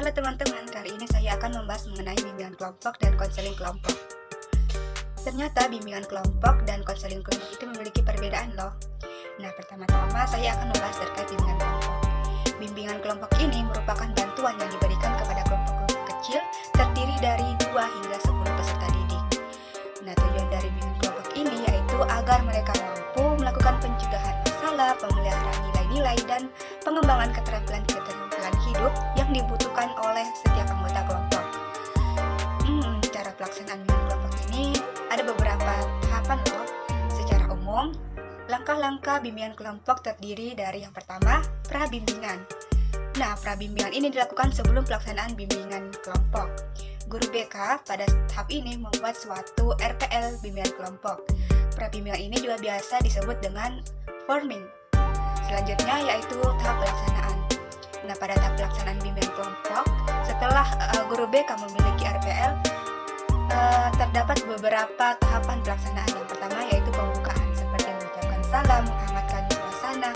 Halo teman-teman, kali ini saya akan membahas mengenai bimbingan kelompok dan konseling kelompok. Ternyata bimbingan kelompok dan konseling kelompok itu memiliki perbedaan loh. Nah, pertama-tama saya akan membahas terkait bimbingan kelompok. Bimbingan kelompok ini merupakan bantuan yang diberikan kepada kelompok-kelompok kecil terdiri dari 2 hingga 10 peserta didik. Nah, tujuan dari bimbingan kelompok ini yaitu agar mereka mampu melakukan pencegahan masalah, pemeliharaan nilai-nilai, dan pengembangan keterampilan-keterampilan hidup yang dibutuhkan oleh setiap anggota kelompok. Cara pelaksanaan bimbingan kelompok ini ada beberapa tahapan loh. Secara umum, langkah-langkah bimbingan kelompok terdiri dari yang pertama, prabimbingan. Nah, prabimbingan ini dilakukan sebelum pelaksanaan bimbingan kelompok. Guru BK pada tahap ini membuat suatu RPL bimbingan kelompok. Prabimbingan ini juga biasa disebut dengan forming. Selanjutnya yaitu tahap pelaksanaan. Nah, pada tahap pelaksanaan bimbingan kelompok, setelah guru BK memiliki RPL, terdapat beberapa tahapan pelaksanaan. Yang pertama yaitu pembukaan, seperti mengucapkan salam, menghangatkan suasana,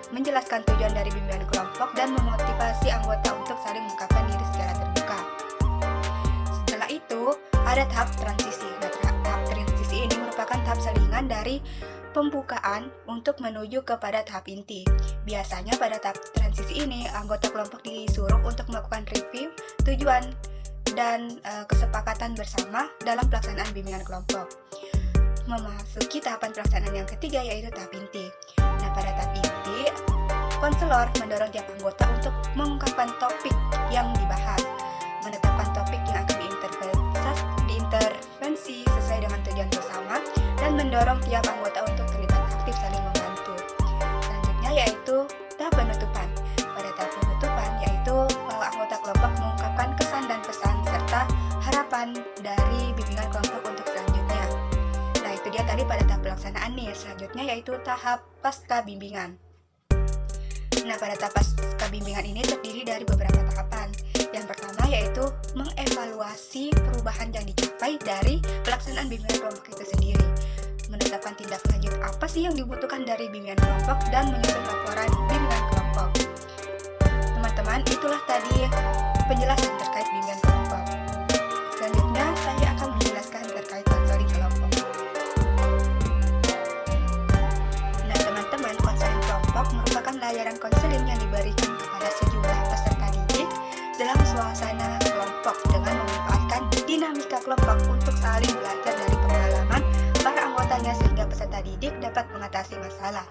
menjelaskan tujuan dari bimbingan kelompok, dan memotivasi anggota untuk saling mengungkapkan diri secara terbuka. Setelah itu, ada tahap transisi. Nah, tahap transisi ini merupakan tahap selingan dari pembukaan untuk menuju kepada tahap inti. Biasanya pada tahap transisi ini, anggota kelompok disuruh untuk melakukan review, tujuan, dan kesepakatan bersama dalam pelaksanaan bimbingan kelompok. Memasuki tahapan pelaksanaan yang ketiga yaitu tahap inti. Nah, pada tahap inti, konselor mendorong tiap anggota untuk mengungkapkan topik yang dibahas, menetapkan topik yang akan diintervensi sesuai dengan tujuan bersama, dan mendorong tiap anggota untuk terlibat aktif saling membantu. Selanjutnya yaitu tahap penutupan. Pada tahap penutupan yaitu anggota kelompok mengungkapkan kesan dan pesan serta harapan dari bimbingan kelompok untuk selanjutnya. Nah, itu dia tadi pada tahap pelaksanaan nih. Selanjutnya yaitu tahap pasca bimbingan. Nah, pada tahap pasca bimbingan ini terdiri dari beberapa tahapan. Yang pertama yaitu mengevaluasi perubahan yang dicapai dari pelaksanaan bimbingan kelompok itu sendiri, menetapkan tindak lanjut apa sih yang dibutuhkan dari bimbingan kelompok, dan menyusun laporan bimbingan kelompok. Teman-teman, itulah tadi penjelasan terkait bimbingan kelompok. Selanjutnya saya akan menjelaskan terkait konseling kelompok. Nah, teman-teman, konseling kelompok merupakan layanan konseling yang diberikan kepada sejumlah peserta didik dalam suasana kelompok dengan memanfaatkan dinamika kelompok untuk saling belajar dari pengalaman para anggotanya sehingga peserta didik dapat mengatasi masalah.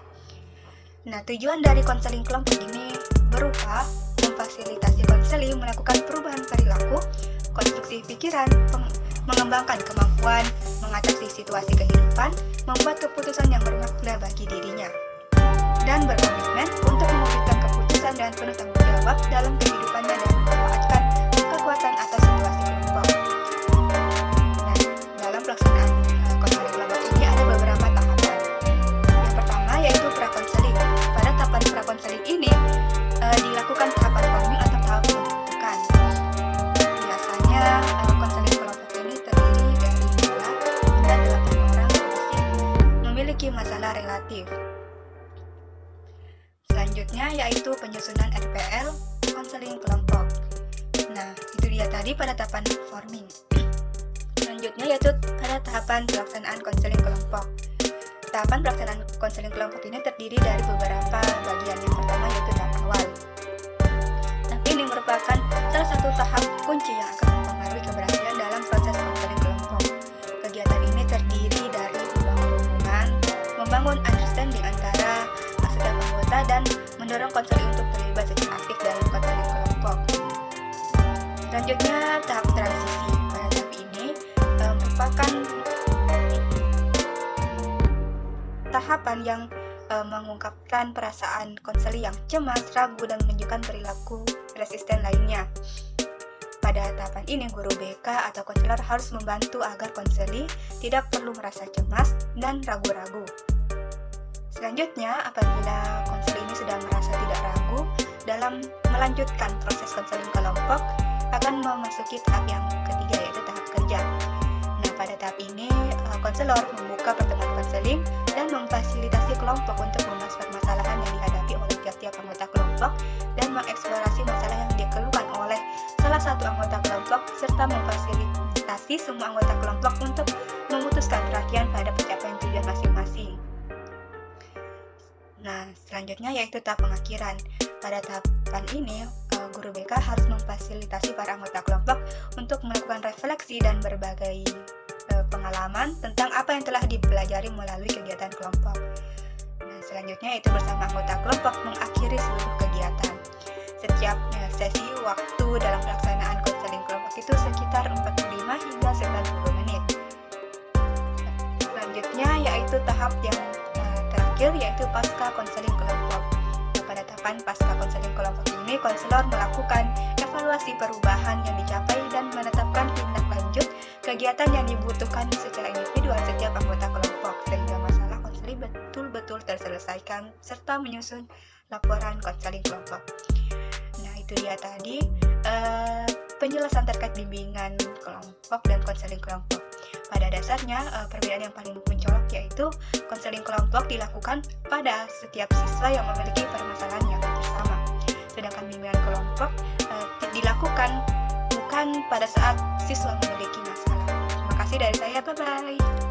Nah, tujuan dari konseling kelompok ini berupa memfasilitasi konseling melakukan perubahan perilaku, konstruksi pikiran, mengembangkan kemampuan, mengatasi situasi kehidupan, membuat keputusan yang bermakna bagi dirinya, dan berkomitmen untuk mewujudkan keputusan dengan penuh tanggung jawab dalam kehidupannya dan memanfaatkan kekuatan atas situasi kelompok. Nah, dalam pelaksanaan konseling kelompok ini ada beberapa tahapan. Yang pertama yaitu prakonseling. Pada tahapan prakonseling ini dilakukan tahapan forming atau tahap pembentukan. Biasanya konseling kelompok ini terdiri dari 2 hingga 8 orang yang memiliki masalah relatif. Selanjutnya yaitu penyusunan RPL konseling kelompok. Nah, itu dia tadi pada tahapan forming. Selanjutnya yaitu pada tahapan pelaksanaan konseling kelompok. Tahapan pelaksanaan konseling kelompok ini terdiri dari beberapa bagian. Yang pertama yaitu tahap awal. Tapi ini merupakan salah satu tahap kunci yang akan mempengaruhi keberhasilan dalam proses konseling kelompok. Kegiatan ini terdiri dari membangun hubungan, membangun understanding antara setiap anggota, dan mendorong konseling untuk terlibat secara aktif dalam konseling kelompok. Selanjutnya tahap transisi. Pada tahap ini merupakan tahapan yang mengungkapkan perasaan konseli yang cemas, ragu, dan menunjukkan perilaku resisten lainnya. Pada tahapan ini, guru BK atau konselor harus membantu agar konseli tidak perlu merasa cemas dan ragu-ragu. Selanjutnya, apabila konseli ini sudah merasa tidak ragu dalam melanjutkan proses konseling kelompok, akan memasuki tahap yang ketiga yaitu tahap kerja. Nah, pada tahap ini, konselor membuka pertemuan konseling dan memfasilitasi kelompok untuk membahas permasalahan yang dihadapi oleh tiap-tiap anggota kelompok dan mengeksplorasi masalah yang dikeluhkan memfasilitasi semua anggota kelompok untuk memutuskan perhatian pada pencapaian tujuan masing-masing. Nah, selanjutnya yaitu tahap pengakhiran. Pada tahapan ini, guru BK harus memfasilitasi para anggota kelompok untuk melakukan refleksi dan berbagai pengalaman tentang apa yang telah dipelajari melalui kegiatan kelompok. Nah, selanjutnya yaitu bersama anggota kelompok mengakhiri seluruh kegiatan. Setiap sesi waktu dalam pelaksanaan konseling kelompok itu sekitar 45 hingga 90 menit. Selanjutnya yaitu tahap yang terakhir yaitu pasca konseling kelompok. Pada tahapan pasca konseling kelompok ini, konselor melakukan evaluasi perubahan yang dicapai dan menetapkan tindak lanjut kegiatan yang dibutuhkan secara individual setiap anggota kelompok sehingga masalah konseling betul-betul terselesaikan serta menyusun laporan konseling kelompok. Nah, itu dia tadi penjelasan terkait bimbingan kelompok dan konseling kelompok. Pada dasarnya, perbedaan yang paling mencolok yaitu konseling kelompok dilakukan pada setiap siswa yang memiliki permasalahan yang bersama. Sedangkan bimbingan kelompok dilakukan bukan pada saat siswa memiliki masalah. Terima kasih dari saya, bye-bye.